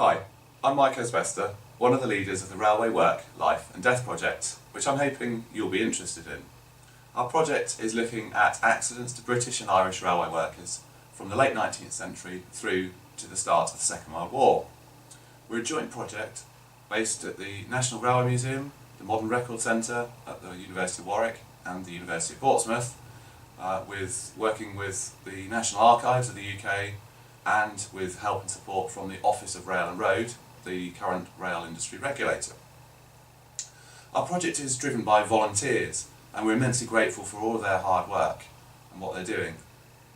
Hi, I'm Mike Osbester, one of the leaders of the Railway Work, Life and Death project, which I'm hoping you'll be interested in. Our project is looking at accidents to British and Irish railway workers from the late 19th century through to the start of the Second World War. We're a joint project based at the National Railway Museum, the Modern Record Centre at the University of Warwick and the University of Portsmouth, working with the National Archives of the UK and with help and support from the Office of Rail and Road, the current rail industry regulator. Our project is driven by volunteers and we're immensely grateful for all of their hard work and what they're doing,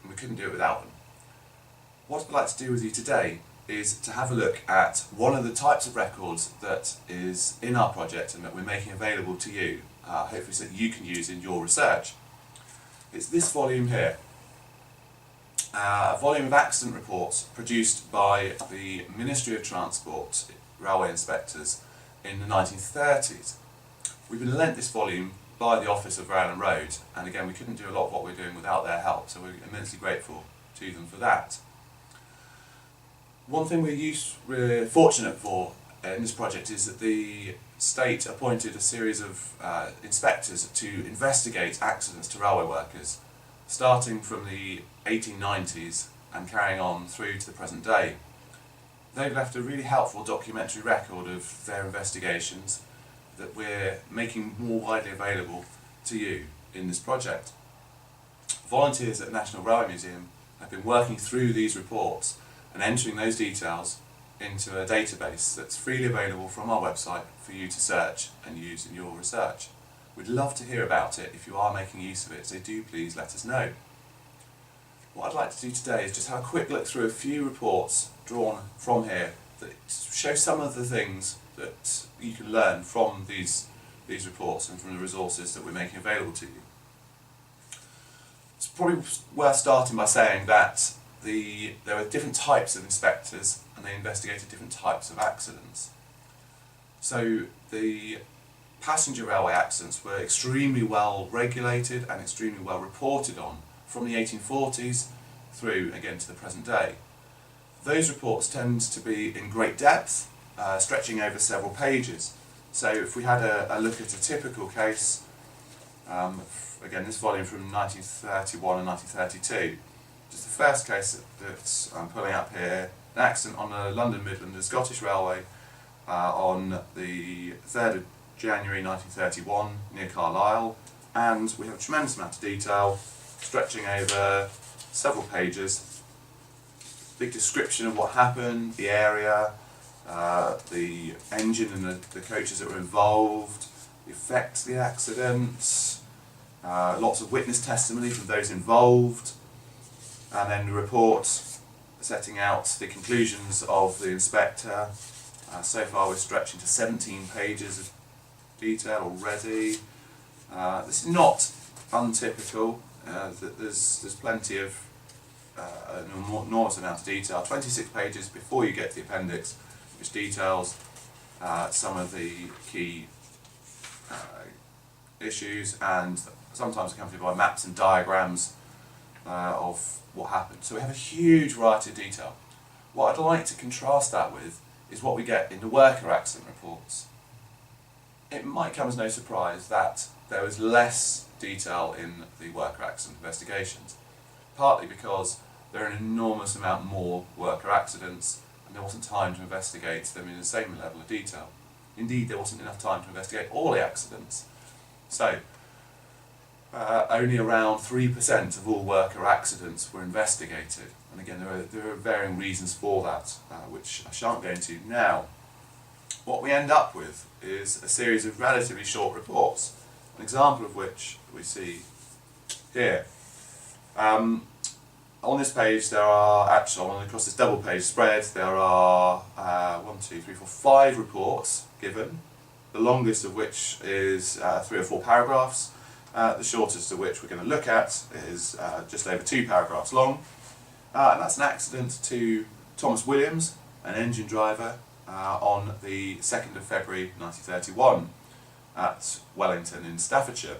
and we couldn't do it without them. What I'd like to do with you today is to have a look at one of the types of records that is in our project and that we're making available to you, hopefully so that you can use in your research. It's this volume here, a volume of accident reports produced by the Ministry of Transport railway inspectors in the 1930s. We've been lent this volume by the Office of Rail and Road, and again we couldn't do a lot of what we're doing without their help, so we're immensely grateful to them for that. One thing we're fortunate for in this project is that the state appointed a series of inspectors to investigate accidents to railway workers, starting from the 1890s and carrying on through to the present day. They've left a really helpful documentary record of their investigations that we're making more widely available to you in this project. Volunteers at the National Railway Museum have been working through these reports and entering those details into a database that's freely available from our website for you to search and use in your research. We'd love to hear about it if you are making use of it, so do please let us know. What I'd like to do today is just have a quick look through a few reports drawn from here that show some of the things that you can learn from these reports and from the resources that we're making available to you. It's probably worth starting by saying that there are different types of inspectors and they investigated different types of accidents. So the passenger railway accidents were extremely well regulated and extremely well reported on from the 1840s through again to the present day. Those reports tend to be in great depth, stretching over several pages. So if we had a look at a typical case, again this volume from 1931 and 1932, just the first case that I'm pulling up here, an accident on the London Midland and Scottish Railway on the 3rd of January 1931 near Carlisle, and we have a tremendous amount of detail stretching over several pages. Big description of what happened, the area, the engine and the coaches that were involved, the effects of the accident, lots of witness testimony from those involved, and then the report setting out the conclusions of the inspector. So far we're stretching to 17 pages of detail already. This is not untypical. There's plenty of an enormous amount of detail. 26 pages before you get to the appendix, which details some of the key issues and sometimes accompanied by maps and diagrams of what happened. So we have a huge variety of detail. What I'd like to contrast that with is what we get in the worker accident reports. It might come as no surprise that there was less detail in the worker accident investigations, partly because there are an enormous amount more worker accidents and there wasn't time to investigate them in the same level of detail. Indeed, there wasn't enough time to investigate all the accidents. So, only around 3% of all worker accidents were investigated, and again there are varying reasons for that, which I shan't go into now. What we end up with is a series of relatively short reports, an example of which we see here. On this page there are, actually across this double page spread, there are 5 reports given, the longest of which is 3 or 4 paragraphs. The shortest of which we're going to look at is just over 2 paragraphs long, and that's an accident to Thomas Williams, an engine driver, on the 2nd of February 1931 at Wellington in Staffordshire.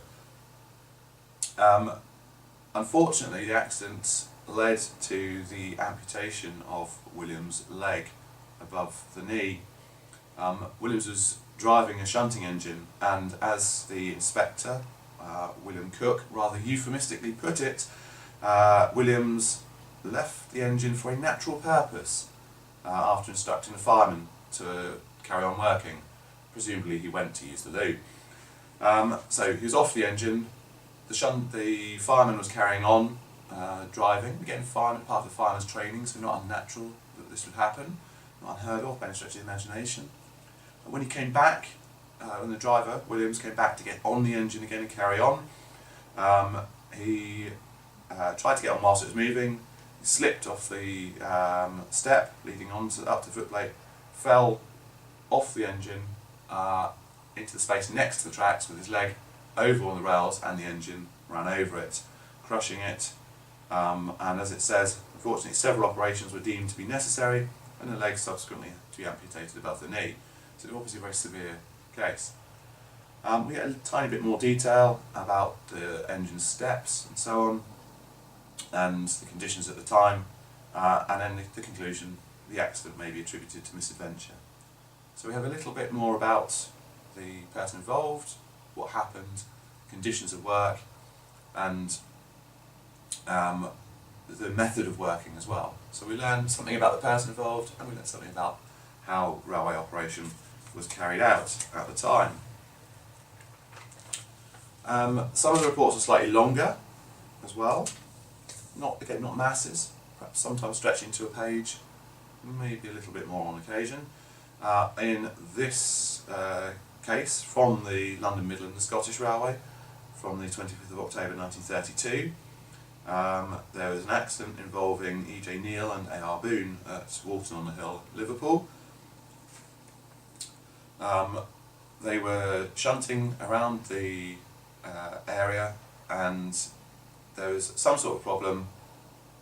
Unfortunately, the accident led to the amputation of Williams' leg above the knee. Williams was driving a shunting engine, and as the inspector, William Cook, rather euphemistically put it, Williams left the engine for a natural purpose after instructing the fireman to carry on working. Presumably he went to use the loo. So he was off the engine, the fireman was carrying on driving. Again, part of the fireman's training, so not unnatural that this would happen, not unheard of by any stretch of the imagination. And when he came back, when the driver, Williams, came back to get on the engine again and carry on, he tried to get on whilst it was moving. He slipped off the step leading on up to the footplate, fell off the engine into the space next to the tracks with his leg over on the rails, and the engine ran over it, crushing it. And as it says, unfortunately several operations were deemed to be necessary, and the leg subsequently had to be amputated above the knee. So obviously a very severe case. We get a tiny bit more detail about the engine steps and so on, and the conditions at the time, and then the conclusion: the accident may be attributed to misadventure. So we have a little bit more about the person involved, what happened, conditions of work, and the method of working as well. So we learned something about the person involved, and we learned something about how railway operation was carried out at the time. Some of the reports are slightly longer as well. Not masses, perhaps sometimes stretching to a page, maybe a little bit more on occasion. In this case, from the London Midland, the Scottish Railway, from the 25th of October 1932, there was an accident involving E.J. Neal and A.R. Boone at Walton-on-the-Hill, Liverpool. They were shunting around the area, and there was some sort of problem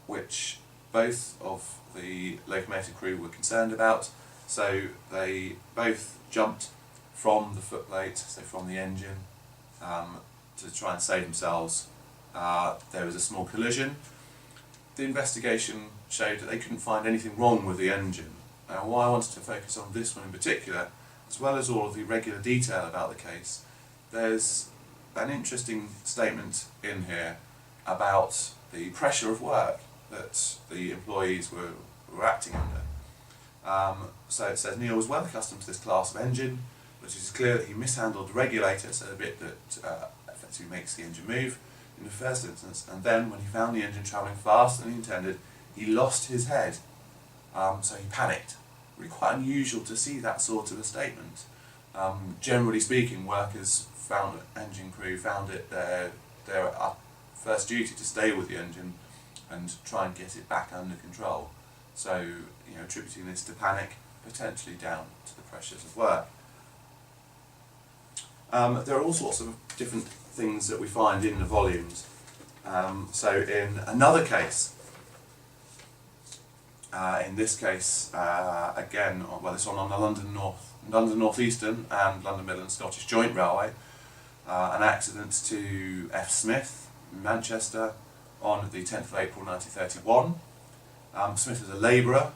which both of the locomotive crew were concerned about, so they both jumped from the footplate, so from the engine, to try and save themselves. There was a small collision. The investigation showed that they couldn't find anything wrong with the engine. Now, why I wanted to focus on this one in particular, as well as all of the regular detail about the case, there's an interesting statement in here about the pressure of work that the employees were acting under. So it says, Neal was well accustomed to this class of engine, but it is clear that he mishandled the regulator, so the bit that effectively makes the engine move, in the first instance, and then when he found the engine travelling faster than he intended, he lost his head, so he panicked. Really quite unusual to see that sort of a statement. Generally speaking, engine crew found it their first duty to stay with the engine and try and get it back under control. So, attributing this to panic, potentially down to the pressures of work. There are all sorts of different things that we find in the volumes. So in another case, in this case, again, this one on the London North Eastern and London Midland Scottish Joint Railway, an accident to F. Smith in Manchester on the 10th of April 1931. Smith was a labourer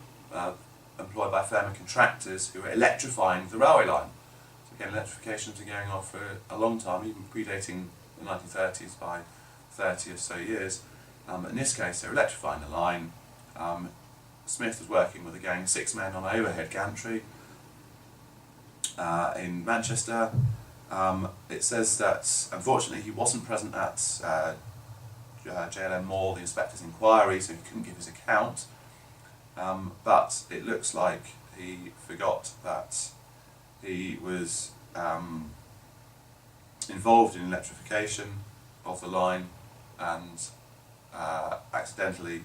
employed by a firm of contractors who were electrifying the railway line. So again, electrification has been going on for a long time, even predating the 1930s by 30 or so years. In this case, they were electrifying the line. Smith was working with a gang of 6 men on overhead gantry in Manchester. It says that unfortunately he wasn't present at JLM Moore, the inspector's inquiry, so he couldn't give his account. But it looks like he forgot that he was involved in electrification of the line and accidentally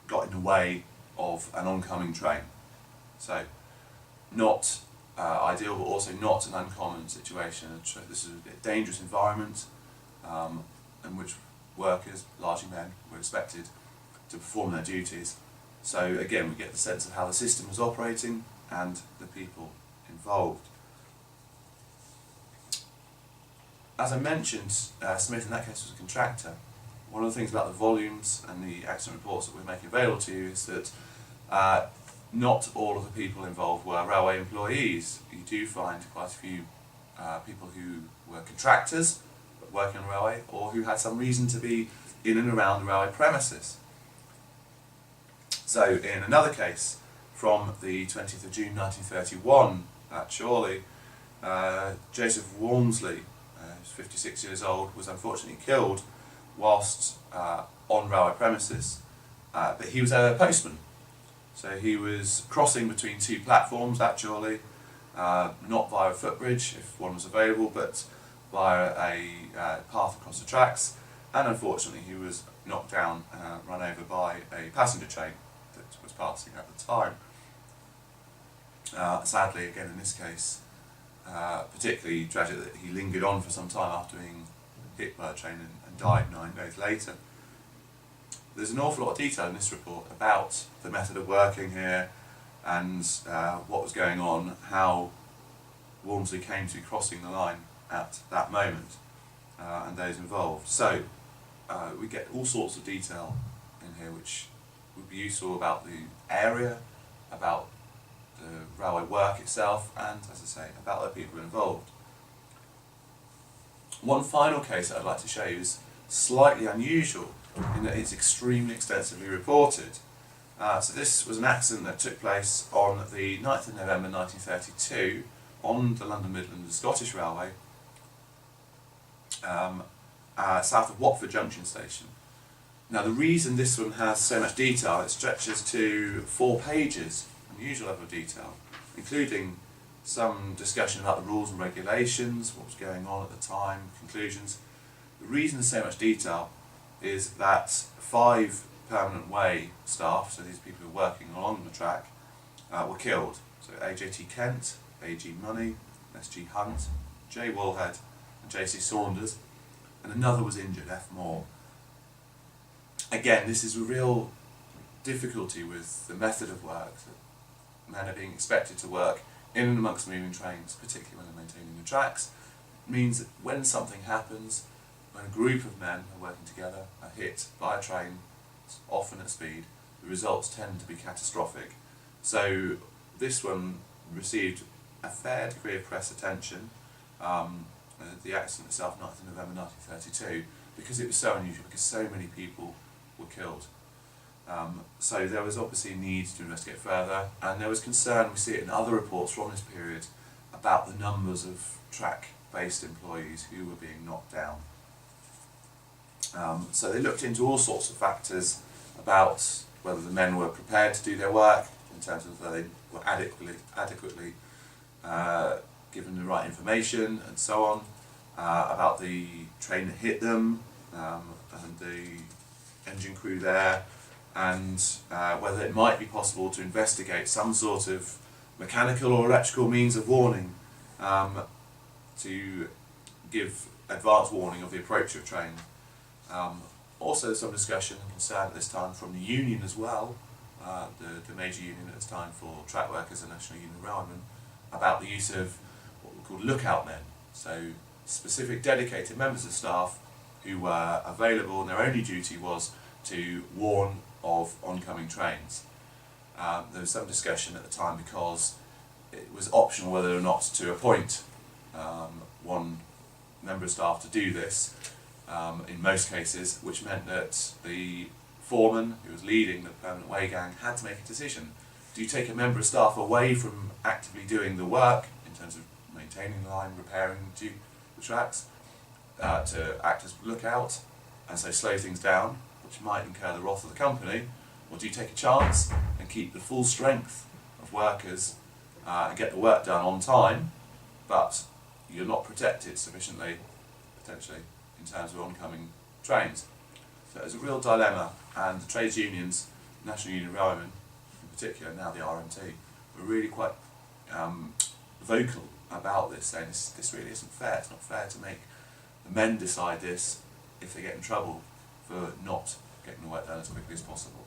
got in the way of an oncoming train. So not ideal, but also not an uncommon situation. This is a dangerous environment in which workers, largely men, were expected to perform their duties. So again, we get the sense of how the system was operating and the people involved. As I mentioned, Smith in that case was a contractor. One of the things about the volumes and the accident reports that we're making available to you is that not all of the people involved were railway employees. You do find quite a few people who were contractors working on the railway, or who had some reason to be in and around the railway premises. So in another case, from the 20th of June 1931 at Chorley, Joseph Walmsley, who's 56 years old, was unfortunately killed whilst on railway premises, but he was a postman. So he was crossing between two platforms at Chorley, not via a footbridge if one was available, but via a path across the tracks, and unfortunately he was knocked down, run over by a passenger train that was passing at the time. Sadly, again in this case, particularly tragic that he lingered on for some time after being hit by a train and died 9 days later. There's an awful lot of detail in this report about the method of working here and what was going on, how Walmsley came to be crossing the line at that moment, and those involved. So we get all sorts of detail in here which would be useful about the area, about the railway work itself, and, as I say, about the people involved. One final case that I'd like to show you is slightly unusual in that it's extremely extensively reported. So this was an accident that took place on the 9th of November 1932 on the London Midland and Scottish Railway, south of Watford Junction Station. Now the reason this one has so much detail, it stretches to 4 pages, unusual level of detail, including some discussion about the rules and regulations, what was going on at the time, conclusions. The reason there's so much detail is that 5 permanent way staff, so these people who are working along the track, were killed. So AJT Kent, AG Money, SG Hunt, J Woolhead and JC Saunders, and another was injured, F Moore. Again, this is a real difficulty with the method of work, that men are being expected to work in and amongst moving trains, particularly when they're maintaining the tracks. It means that when something happens, when a group of men are working together, are hit by a train, often at speed, the results tend to be catastrophic. So this one received a fair degree of press attention, the accident itself, 9th of November 1932, because it was so unusual, because so many people were killed. So there was obviously a need to investigate further, and there was concern, we see it in other reports from this period, about the numbers of track-based employees who were being knocked down. So they looked into all sorts of factors about whether the men were prepared to do their work, in terms of whether they were adequately given the right information and so on, about the train that hit them, and the engine crew there, and whether it might be possible to investigate some sort of mechanical or electrical means of warning to give advance warning of the approach of a train. Also some discussion and concern at this time from the union as well, the major union at this time for track workers, the National Union of Railwaymen, about the use of what we call lookout men, so specific dedicated members of staff who were available and their only duty was to warn of oncoming trains. There was some discussion at the time because it was optional whether or not to appoint one member of staff to do this, in most cases, which meant that the foreman who was leading the permanent way gang had to make a decision. Do you take a member of staff away from actively doing the work in terms of maintaining the line, repairing the tracks, to act as lookout and so slow things down, which might incur the wrath of the company, or do you take a chance and keep the full strength of workers and get the work done on time, but you're not protected sufficiently, potentially, in terms of oncoming trains? So it's a real dilemma, and the trades unions, National Union of Railwaymen in particular, now the RMT, were really quite vocal about this, saying this really isn't fair. It's not fair to make the men decide this if they get in trouble for not getting the work done as quickly as possible.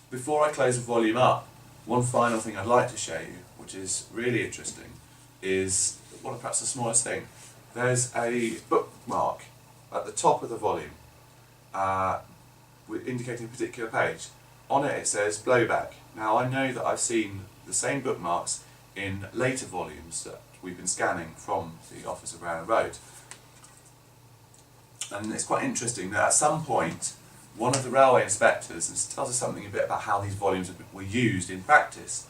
Before I close the volume up, one final thing I'd like to show you, which is really interesting, is one of perhaps the smallest thing. There's a bookmark at the top of the volume indicating a particular page. on it says blowback. Now I know that I've seen the same bookmarks in later volumes that we've been scanning from the Office of Rail and Road. And it's quite interesting that at some point one of the railway inspectors, and tells us something a bit about how these volumes were used in practice,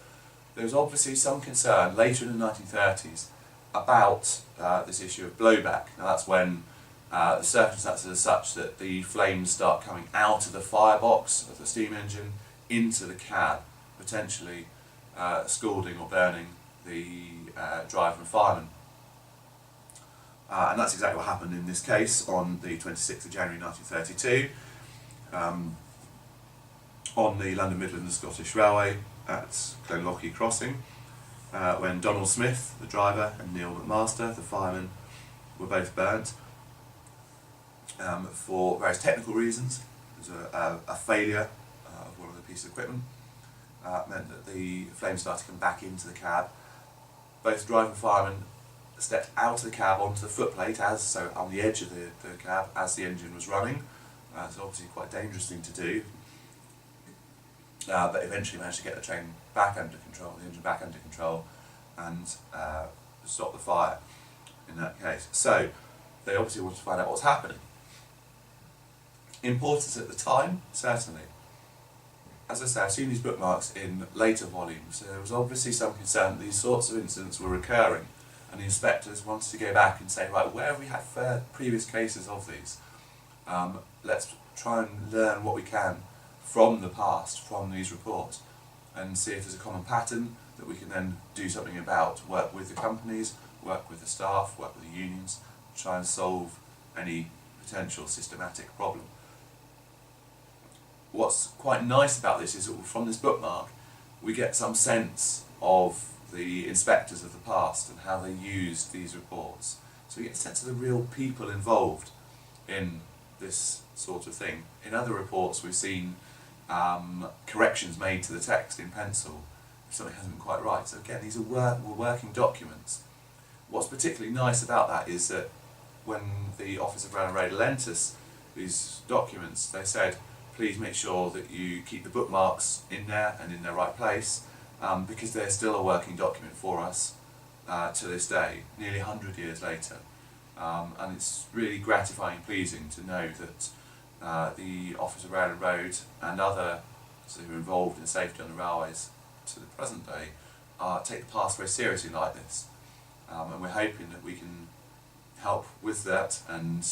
there was obviously some concern later in the 1930s about this issue of blowback. Now that's when the circumstances are such that the flames start coming out of the firebox of the steam engine into the cab, potentially scalding or burning the driver and fireman. And that's exactly what happened in this case on the 26th of January 1932 on the London Midland and Scottish Railway at Clonlockie Crossing, when Donald Smith, the driver, and Neil McMaster, the fireman, were both burnt for various technical reasons. There was a failure of one of the pieces of equipment, meant that the flames started to come back into the cab. Both the driver and fireman stepped out of the cab onto the footplate, so on the edge of the cab, as the engine was running. It's obviously quite a dangerous thing to do, but eventually managed to get the train back under control, the engine back under control, and stop the fire in that case. So they obviously wanted to find out what was happening. Importance at the time, certainly. As I say, I've seen these bookmarks in later volumes. There was obviously some concern that these sorts of incidents were recurring, and the inspectors wanted to go back and say, right, where have we had previous cases of these? Let's try and learn what we can from the past, from these reports, and see if there's a common pattern that we can then do something about, work with the companies, work with the staff, work with the unions, try and solve any potential systematic problem. What's quite nice about this is that from this bookmark we get some sense of the inspectors of the past and how they used these reports. So we get a sense of the real people involved in this sort of thing. In other reports we've seen corrections made to the text in pencil if something hasn't been quite right. So again, these are working documents. What's particularly nice about that is that when the Office of Rail and Road lent us these documents, they said, please make sure that you keep the bookmarks in there and in their right place, because they're still a working document for us to this day, nearly 100 years later. And it's really gratifying and pleasing to know that the Office of Rail and Road and others who are involved in safety on the railways to the present day take the past very seriously like this. And we're hoping that we can help with that, and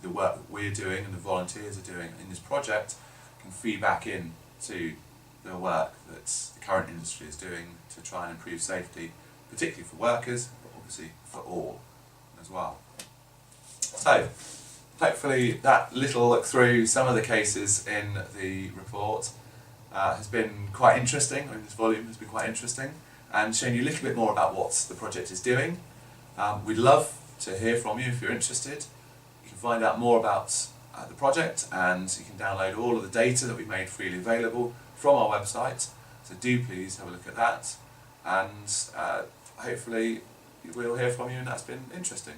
the work that we're doing and the volunteers are doing in this project can feed back in to the work that the current industry is doing to try and improve safety, particularly for workers, but obviously for all as well. So, hopefully that little look through some of the cases in the report has been quite interesting. I mean, this volume has been quite interesting and shown you a little bit more about what the project is doing. We'd love to hear from you if you're interested. You can find out more about the project, and you can download all of the data that we've made freely available from our website. So do please have a look at that, and hopefully we'll hear from you, and that's been interesting.